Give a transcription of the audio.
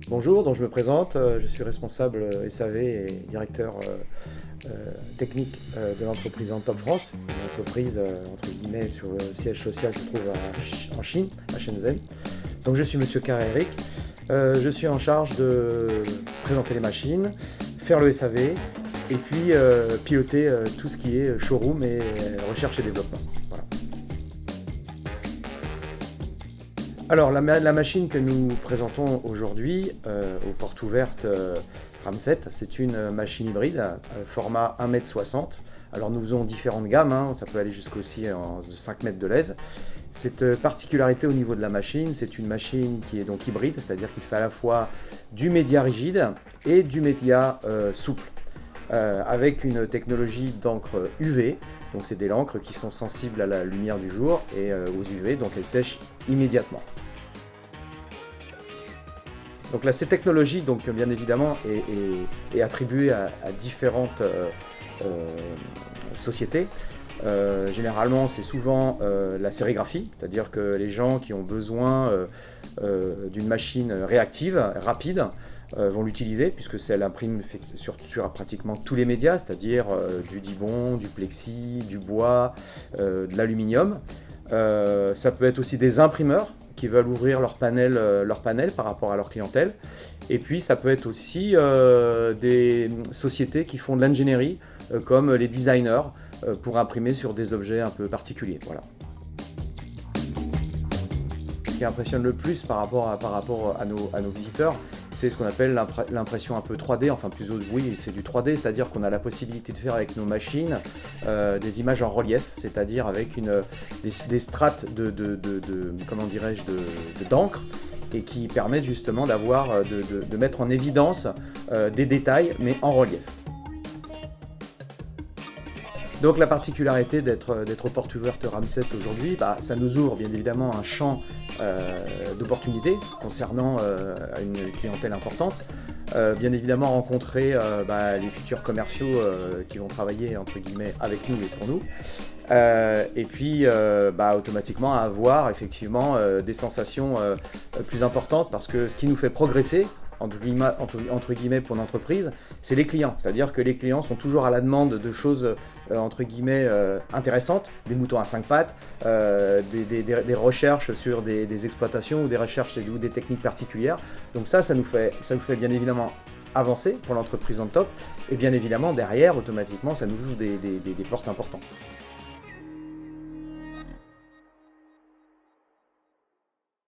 Bonjour, donc je me présente, je suis responsable SAV et directeur technique de l'entreprise Top France. L'entreprise, entre guillemets, sur le siège social se trouve en Chine, à Shenzhen. Donc je suis Monsieur Carré-Eric, je suis en charge de présenter les machines, faire le SAV et puis piloter tout ce qui est showroom et recherche et développement. Voilà. Alors la machine que nous présentons aujourd'hui aux portes ouvertes Ramset, c'est une machine hybride format 1,60 m. Alors nous faisons différentes gammes, hein, ça peut aller jusqu'aussi en 5 mètres de lèse. Cette particularité au niveau de la machine, c'est une machine qui est donc hybride, c'est-à-dire qu'il fait à la fois du média rigide et du média souple, avec une technologie d'encre UV. Donc c'est des lancres qui sont sensibles à la lumière du jour et aux UV, donc elles sèchent immédiatement. Donc là, cette technologie, donc, bien évidemment, est attribuée à différentes sociétés. Généralement, c'est souvent la sérigraphie, c'est-à-dire que les gens qui ont besoin d'une machine réactive, rapide, vont l'utiliser, puisque elle imprime sur pratiquement tous les médias, c'est-à-dire du dibond, du plexi, du bois, de l'aluminium. Ça peut être aussi des imprimeurs qui veulent ouvrir leur panel par rapport à leur clientèle. Et puis ça peut être aussi des sociétés qui font de l'ingénierie, comme les designers, pour imprimer sur des objets un peu particuliers. Voilà. Ce qui impressionne le plus par rapport à nos visiteurs, c'est ce qu'on appelle l'impression un peu 3D, enfin plus oui, c'est du 3D, c'est-à-dire qu'on a la possibilité de faire avec nos machines des images en relief, c'est-à-dire avec des strates comment dirais-je, d'encre, et qui permettent justement de mettre en évidence des détails, mais en relief. Donc la particularité d'être aux portes ouvertes Ramset aujourd'hui, ça nous ouvre bien évidemment un champ d'opportunités concernant une clientèle importante. Bien évidemment rencontrer les futurs commerciaux qui vont travailler entre guillemets avec nous et pour nous. Et puis automatiquement avoir effectivement des sensations plus importantes, parce que ce qui nous fait progresser entre guillemets pour l'entreprise, c'est les clients. C'est-à-dire que les clients sont toujours à la demande de choses entre guillemets intéressantes, des moutons à 5 pattes, des recherches sur des exploitations ou des recherches ou des techniques particulières. Donc ça nous fait bien évidemment avancer pour l'entreprise en top, et bien évidemment derrière automatiquement ça nous ouvre des portes importantes.